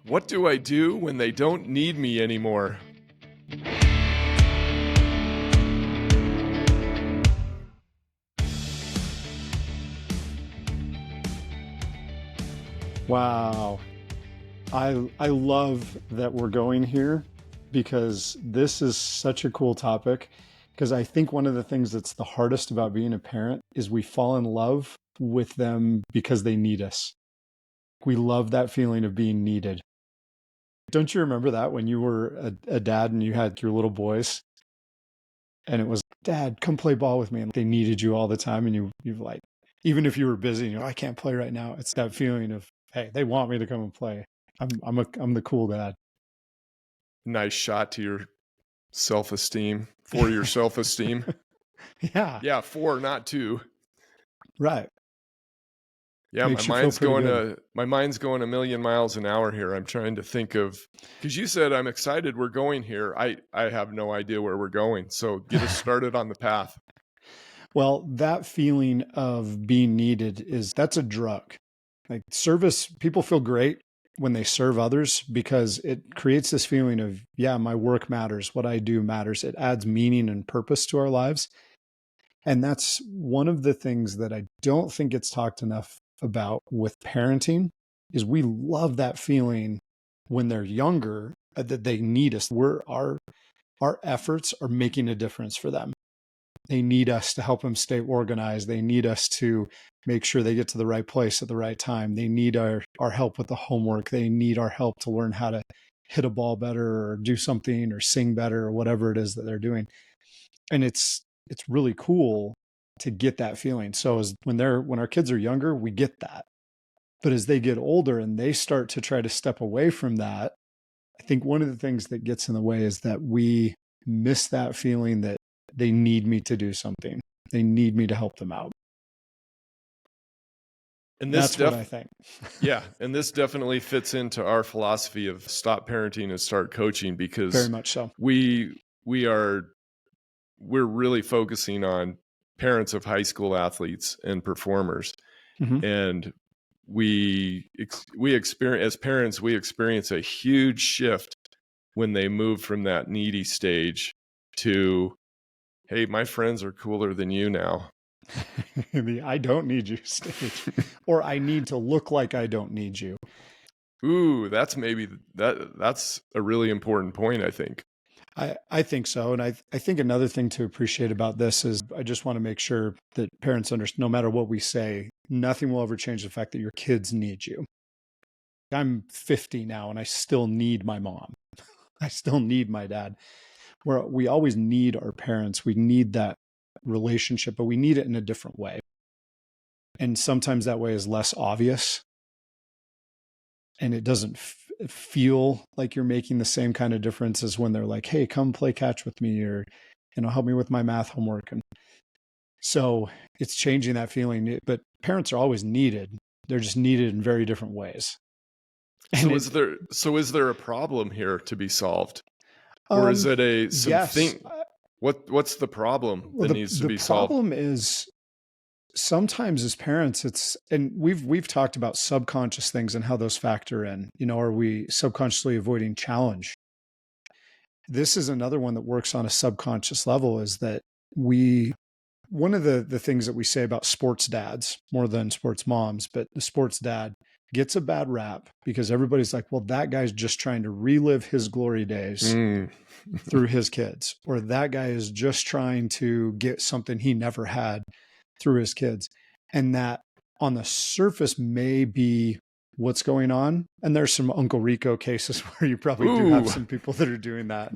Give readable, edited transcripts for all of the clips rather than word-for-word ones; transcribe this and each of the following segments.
What do I do when they don't need me anymore? Wow. I love that we're going here because this is such a cool topic. Because I think one of the things that's the hardest about being a parent is we fall in love with them because they need us. We love that feeling of being needed. Don't you remember that when you were a dad and you had your little boys and it was, Dad, come play ball with me. And they needed you all the time. And you've like, even if you were busy and you're, I can't play right now. It's that feeling of, hey, they want me to come and play. I'm the cool dad. Nice shot to your self-esteem, for your self-esteem. Yeah. Yeah, 4, not 2. Right. Yeah, Makes my you feel pretty good. mind's going a million miles an hour here. I'm trying to think of, because you said I'm excited we're going here. I have no idea where we're going. So get us started on the path. Well, that feeling of being needed that's a drug. Like service, people feel great when they serve others because it creates this feeling of, yeah, my work matters. What I do matters. It adds meaning and purpose to our lives. And that's one of the things that I don't think gets talked enough about with parenting is we love that feeling when they're younger that they need us. Our efforts are making a difference for them. They need us to help them stay organized. They need us to make sure they get to the right place at the right time. They need our help with the homework. They need our help to learn how to hit a ball better or do something or sing better or whatever it is that they're doing. And it's really cool to get that feeling. So when our kids are younger, we get that. But as they get older and they start to try to step away from that, I think one of the things that gets in the way is that we miss that feeling that they need me to do something. They need me to help them out. And that's what I think. Yeah. And this definitely fits into our philosophy of stop parenting and start coaching, because very much so. We're really focusing on parents of high school athletes and performers. Mm-hmm. And we experience, as parents, we experience a huge shift when they move from that needy stage to, hey, my friends are cooler than you now. The I don't need you stage. Or I need to look like I don't need you. Ooh, that's a really important point, I think. I think so. And I think another thing to appreciate about this is I just want to make sure that parents understand, no matter what we say, nothing will ever change the fact that your kids need you. I'm 50 now and I still need my mom. I still need my dad. We always need our parents. We need that relationship, but we need it in a different way. And sometimes that way is less obvious. And it doesn't feel like you're making the same kind of difference as when they're like, hey, come play catch with me, or, help me with my math homework. And so it's changing that feeling, but parents are always needed. They're just needed in very different ways. So is there a problem here to be solved? Or is it yes. What's the problem that needs to be solved? The problem is sometimes as parents, and we've talked about subconscious things and how those factor in. Are we subconsciously avoiding challenge? This is another one that works on a subconscious level, is that one of the things that we say about sports dads, more than sports moms, but the sports dad gets a bad rap because everybody's like, well, that guy's just trying to relive his glory days through his kids, or that guy is just trying to get something he never had through his kids. And that on the surface may be what's going on. And there's some Uncle Rico cases where you probably do have some people that are doing that.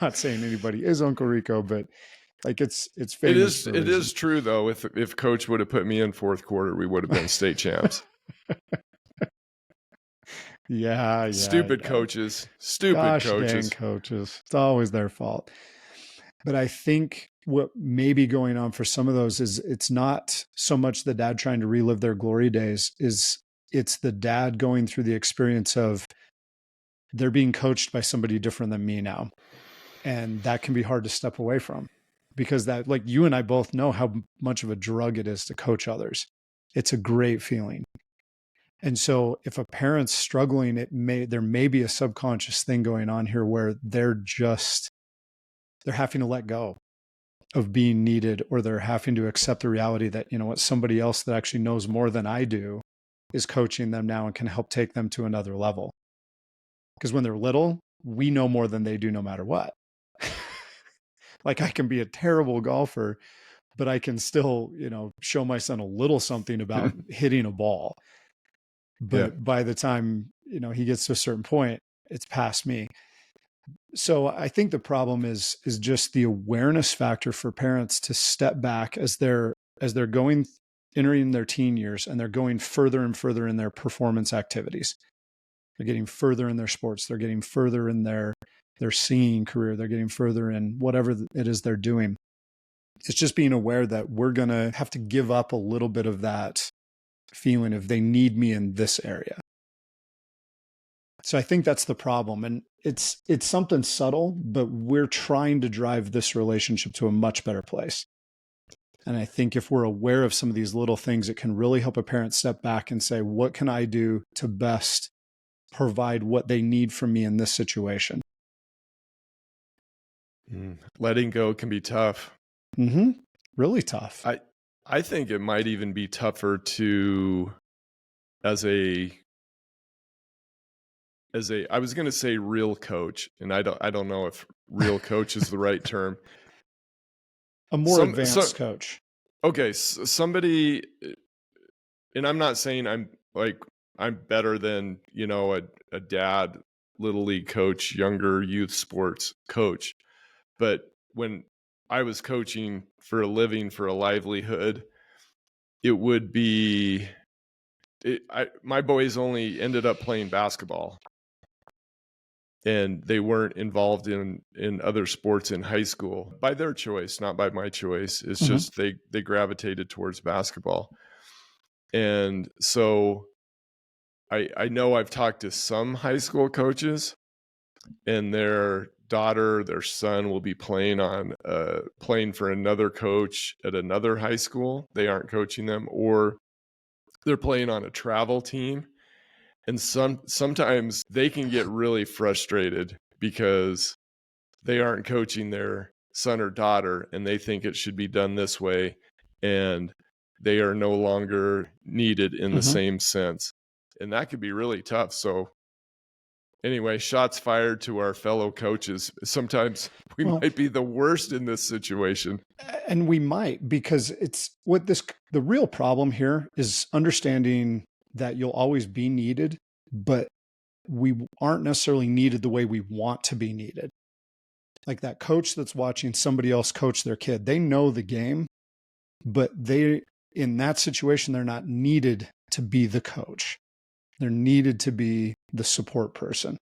Not saying anybody is Uncle Rico, but like it's famous. It is true though. If coach would have put me in fourth quarter, we would have been state champs. Yeah. Stupid coaches. Gosh, dang coaches. It's always their fault. But I think what may be going on for some of those is it's not so much the dad trying to relive their glory days, it's the dad going through the experience of they're being coached by somebody different than me now. And that can be hard to step away from, because that, like you and I both know how much of a drug it is to coach others. It's a great feeling. And so if a parent's struggling, there may be a subconscious thing going on here where they're having to let go of being needed, or they're having to accept the reality that, you know what, somebody else that actually knows more than I do is coaching them now and can help take them to another level. Because when they're little, we know more than they do no matter what. Like, I can be a terrible golfer, but I can still, show my son a little something about hitting a ball. But by the time, he gets to a certain point, it's past me. So I think the problem is just the awareness factor for parents to step back as they're entering their teen years, and they're going further and further in their performance activities. They're getting further in their sports. They're getting further in their singing career. They're getting further in whatever it is they're doing. It's just being aware that we're going to have to give up a little bit of that feeling of they need me in this area. So I think that's the problem. And it's something subtle, but we're trying to drive this relationship to a much better place. And I think if we're aware of some of these little things, it can really help a parent step back and say, what can I do to best provide what they need from me in this situation? Letting go can be tough. Really tough. I think it might even be tougher as I was going to say real coach, and I don't know if real coach is the right term. A more advanced coach. Okay, somebody, and I'm not saying I'm better than, a dad, little league coach, younger youth sports coach. But when I was coaching for a living, for a livelihood, it would be, my boys only ended up playing basketball, and they weren't involved in other sports in high school by their choice, not by my choice. It's just they gravitated towards basketball. And so I know I've talked to some high school coaches, and their son will be playing for another coach at another high school. They aren't coaching them, or they're playing on a travel team. And sometimes they can get really frustrated because they aren't coaching their son or daughter, and they think it should be done this way, and they are no longer needed in the same sense. And that could be really tough. So anyway, shots fired to our fellow coaches. Sometimes we might be the worst in this situation. And we might, because the real problem here is understanding that you'll always be needed, but we aren't necessarily needed the way we want to be needed. Like that coach that's watching somebody else coach their kid, they know the game, but in that situation, they're not needed to be the coach. They're needed to be the support person.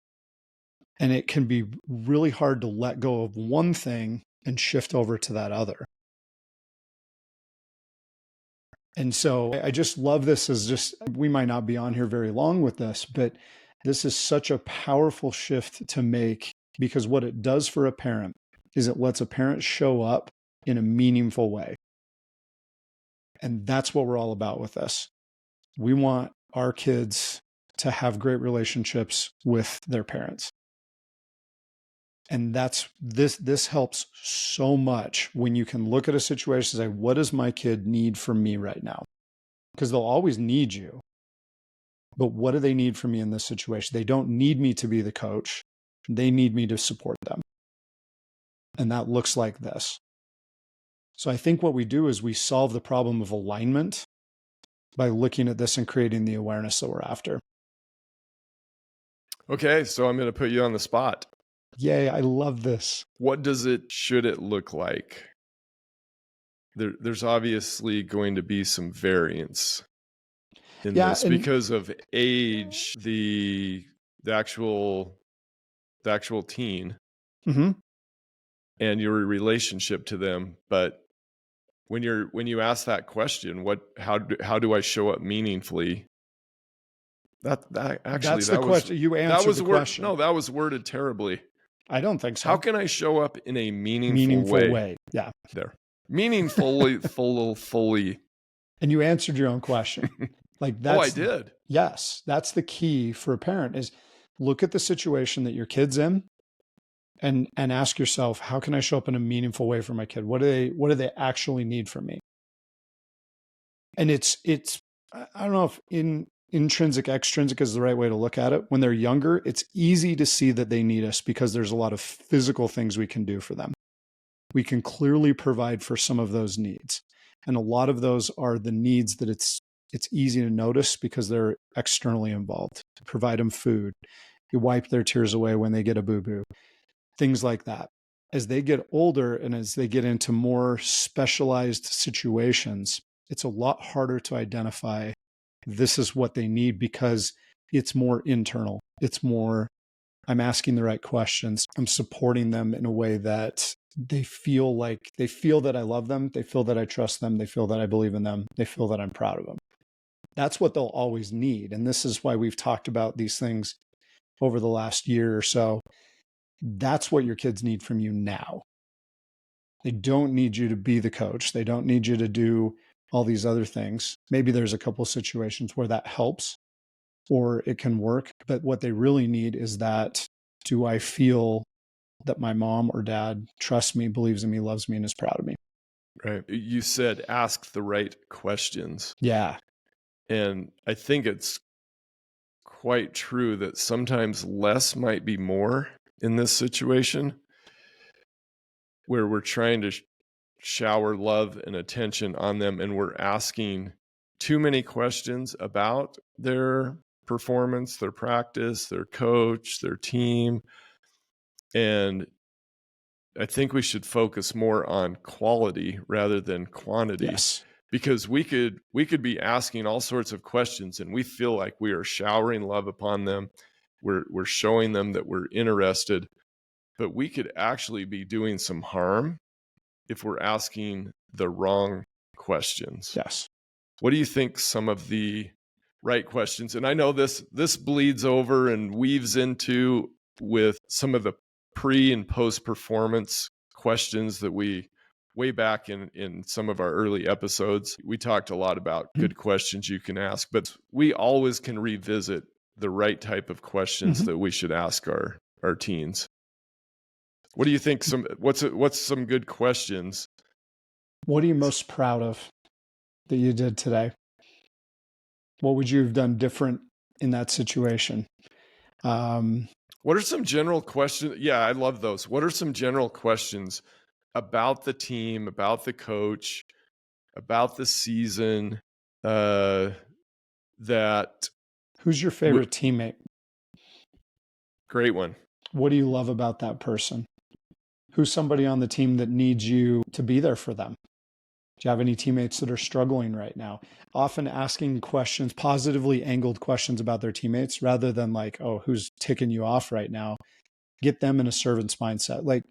And it can be really hard to let go of one thing and shift over to that other. And so I just love this we might not be on here very long with this, but this is such a powerful shift to make, because what it does for a parent is it lets a parent show up in a meaningful way. And that's what we're all about with this. We want our kids to have great relationships with their parents. And this helps so much when you can look at a situation and say, what does my kid need from me right now? Because they'll always need you. But what do they need from me in this situation? They don't need me to be the coach. They need me to support them. And that looks like this. So I think what we do is we solve the problem of alignment by looking at this and creating the awareness that we're after. Okay, so I'm going to put you on the spot. Yay, I love this. What should it look like? There's obviously going to be some variance in this because of age, the actual teen, and your relationship to them. But when you ask that question, how do I show up meaningfully? That's the question. You answered the question. No, that was worded terribly. I don't think so. How can I show up in a meaningful way? Yeah. There. Meaningfully, fully. And you answered your own question. Like Oh, I that's, did. yes, that's the key for a parent is look at the situation that your kid's in and ask yourself, how can I show up in a meaningful way for my kid? What do they actually need from me? And it's I don't know if intrinsic, extrinsic is the right way to look at it. When they're younger, it's easy to see that they need us because there's a lot of physical things we can do for them. We can clearly provide for some of those needs. And a lot of those are the needs that it's easy to notice because they're externally involved. To provide them food, you wipe their tears away when they get a boo-boo, things like that. As they get older and as they get into more specialized situations, it's a lot harder to identify this is what they need because it's more internal. It's more, I'm asking the right questions. I'm supporting them in a way that they feel that I love them. They feel that I trust them. They feel that I believe in them. They feel that I'm proud of them. That's what they'll always need. And this is why we've talked about these things over the last year or so. That's what your kids need from you now. They don't need you to be the coach. They don't need you to do all these other things. Maybe there's a couple of situations where that helps or it can work. But what they really need is that, do I feel that my mom or dad trusts me, believes in me, loves me, and is proud of me? Right. You said ask the right questions. Yeah. And I think it's quite true that sometimes less might be more in this situation where we're trying to shower love and attention on them and we're asking too many questions about their performance, their practice, their coach, their team. And I think we should focus more on quality rather than quantity. Yes. Because we could be asking all sorts of questions and we feel like we are showering love upon them. We're showing them that we're interested, but we could actually be doing some harm if we're asking the wrong questions. Yes. What do you think some of the right questions? And I know this bleeds over and weaves into with some of the pre and post performance questions that we way back in some of our early episodes, we talked a lot about good questions you can ask, but we always can revisit the right type of questions that we should ask our teens. What do you think what's some good questions? What are you most proud of that you did today? What would you have done different in that situation? What are some general questions? Yeah, I love those. What are some general questions about the team, about the coach, about the season, that Who's your favorite teammate? Great one. What do you love about that person? Who's somebody on the team that needs you to be there for them? Do you have any teammates that are struggling right now? Often asking questions, positively angled questions about their teammates rather than like, oh, who's ticking you off right now? Get them in a servant's mindset. Like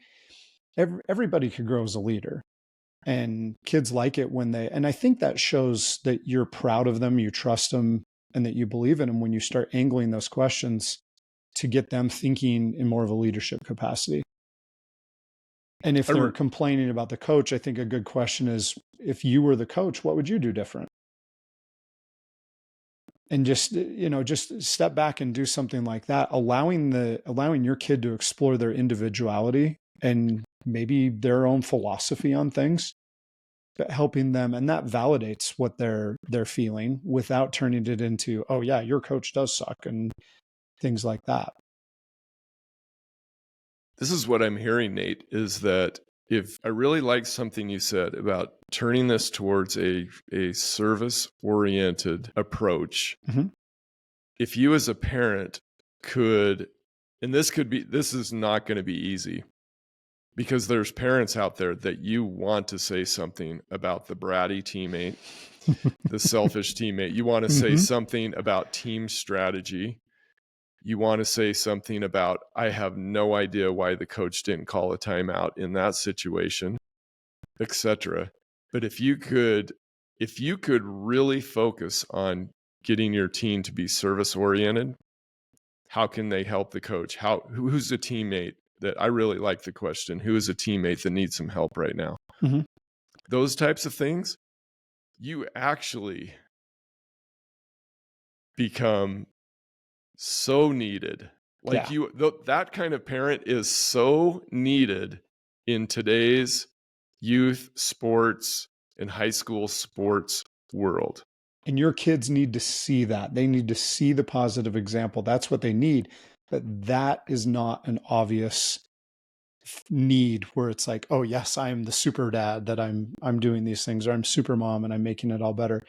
everybody could grow as a leader. And kids like it when and I think that shows that you're proud of them, you trust them, and that you believe in them when you start angling those questions to get them thinking in more of a leadership capacity. And if they're complaining about the coach, I think a good question is, if you were the coach, what would you do different? And just step back and do something like that, allowing your kid to explore their individuality and maybe their own philosophy on things, but helping them, and that validates what they're feeling without turning it into, oh yeah, your coach does suck and things like that. This is what I'm hearing, Nate, is that if I really like something you said about turning this towards a service-oriented approach, if you as a parent could, and this is not going to be easy, because there's parents out there that you want to say something about the bratty teammate, the selfish teammate. You want to say something about team strategy. You want to say something about, I have no idea why the coach didn't call a timeout in that situation, etc. But if you could really focus on getting your team to be service oriented, how can they help the coach? Who's a teammate that, I really like the question, who is a teammate that needs some help right now? Those types of things, you actually become so needed. Like Yeah. that kind of parent is so needed in today's youth sports and high school sports world. And your kids need to see that. They need to see the positive example. That's what they need. But that is not an obvious need where it's like, oh yes, I am the super dad that I'm doing these things, or I'm super mom and I'm making it all better.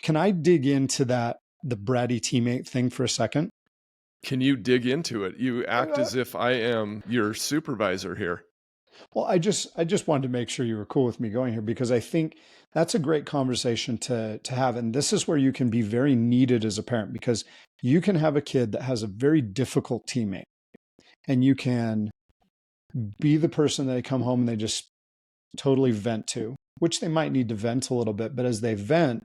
Can I dig into that, the bratty teammate thing for a second? Can you dig into it? You act as if I am your supervisor here. Well, I just wanted to make sure you were cool with me going here, because I think that's a great conversation to have. And this is where you can be very needed as a parent, because you can have a kid that has a very difficult teammate, and you can be the person that they come home and they just totally vent to, which they might need to vent a little bit. But as they vent,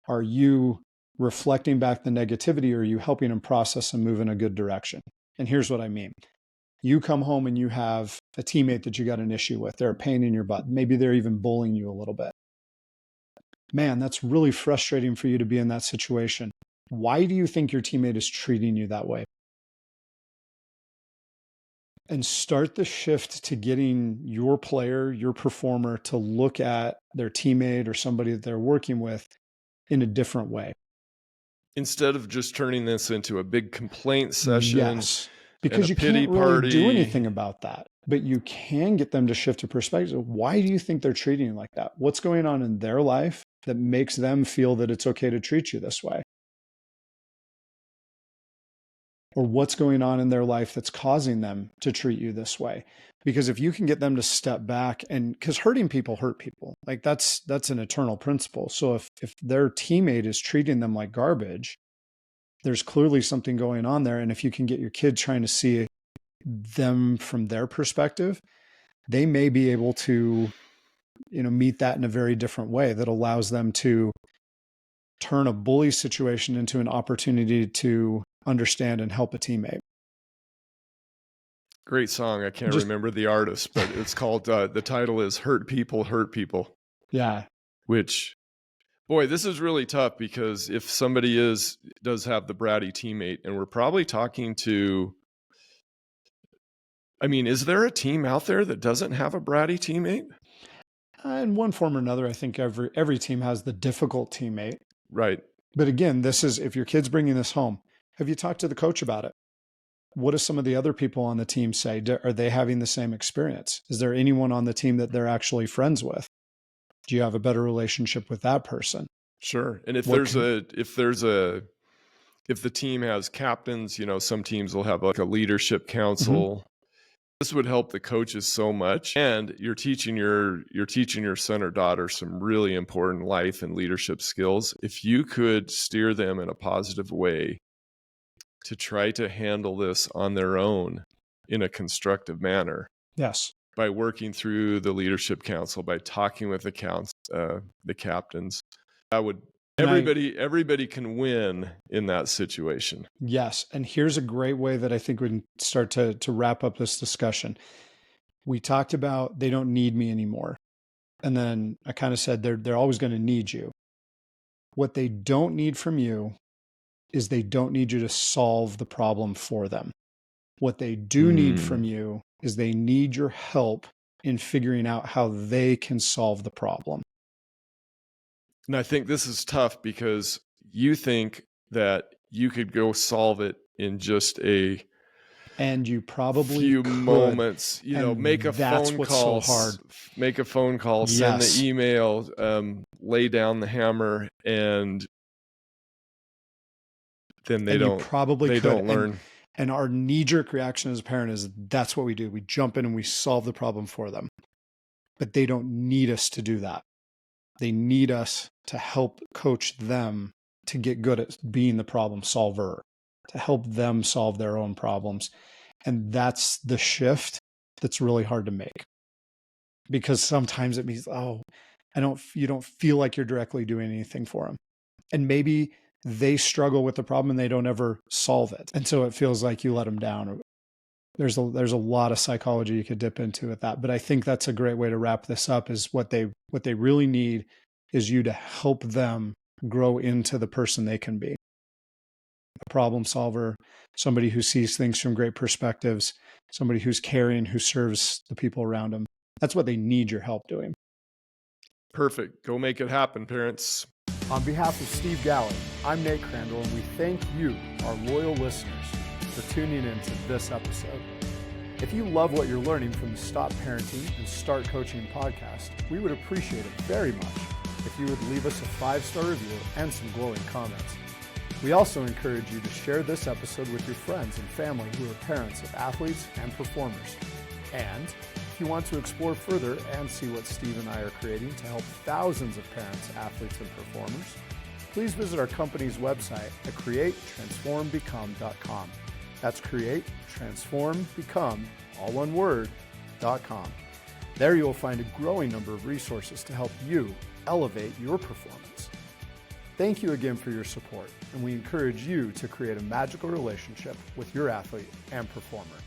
are you reflecting back the negativity, or are you helping them process and move in a good direction? And here's what I mean. You come home and you have a teammate that you got an issue with. They're a pain in your butt. Maybe they're even bullying you a little bit. Man, that's really frustrating for you to be in that situation. Why do you think your teammate is treating you that way? And start the shift to getting your player, your performer, to look at their teammate or somebody that they're working with in a different way. Instead of just turning this into a big complaint session. Yes, because you can't really do anything about that, but you can get them to shift a perspective. Why do you think they're treating you like that? What's going on in their life that makes them feel that it's okay to treat you this way? Or what's going on in their life that's causing them to treat you this way? Because if you can get them to step back, and because hurting people hurt people, like that's an eternal principle. So if their teammate is treating them like garbage, there's clearly something going on there. And if you can get your kid trying to see them from their perspective, they may be able to, meet that in a very different way that allows them to turn a bully situation into an opportunity to understand and help a teammate. Great song. I can't remember the artist, but it's called, the title is Hurt People, Hurt People. Yeah. Which, boy, this is really tough, because if somebody does have the bratty teammate, and we're probably talking to, I mean, is there a team out there that doesn't have a bratty teammate? In one form or another, I think every team has the difficult teammate. Right. But again, this is, if your kid's bringing this home, have you talked to the coach about it? What do some of the other people on the team say? Are they having the same experience? Is there anyone on the team that they're actually friends with? Do you have a better relationship with that person? Sure. And if the team has captains, some teams will have like a leadership council. Mm-hmm. This would help the coaches so much. And you're teaching your son or daughter some really important life and leadership skills. If you could steer them in a positive way to try to handle this on their own in a constructive manner. Yes. By working through the leadership council, by talking with the captains, that would, everybody can win in that situation. Yes. And here's a great way that I think we can start to wrap up this discussion. We talked about they don't need me anymore. And then I kind of said they're always going to need you. What they don't need from you is they don't need you to solve the problem for them. What they do need from you is they need your help in figuring out how they can solve the problem. And I think this is tough, because you think that you could go solve it in just and you probably few could, moments, make a phone call, so hard. Make a phone call, send the email, lay down the hammer, and then they don't learn. And our knee-jerk reaction as a parent is that's what we do. We jump in and we solve the problem for them. But they don't need us to do that. They need us to help coach them to get good at being the problem solver, to help them solve their own problems. And that's the shift that's really hard to make. Because sometimes it means, you don't feel like you're directly doing anything for them. And maybe they struggle with the problem and they don't ever solve it. And so it feels like you let them down. There's a lot of psychology you could dip into with that. But I think that's a great way to wrap this up, is what they really need is you to help them grow into the person they can be. a problem solver, somebody who sees things from great perspectives, somebody who's caring, who serves the people around them. That's what they need your help doing. Perfect. Go make it happen, parents. On behalf of Steve Galli, I'm Nate Crandall, and we thank you, our loyal listeners, for tuning in to this episode. If you love what you're learning from the Stop Parenting and Start Coaching podcast, we would appreciate it very much if you would leave us a 5-star review and some glowing comments. We also encourage you to share this episode with your friends and family who are parents of athletes and performers. And if you want to explore further and see what Steve and I are creating to help thousands of parents, athletes, and performers, please visit our company's website at createtransformbecome.com. That's createtransformbecome, all one word, .com. There you will find a growing number of resources to help you elevate your performance. Thank you again for your support, and we encourage you to create a magical relationship with your athlete and performer.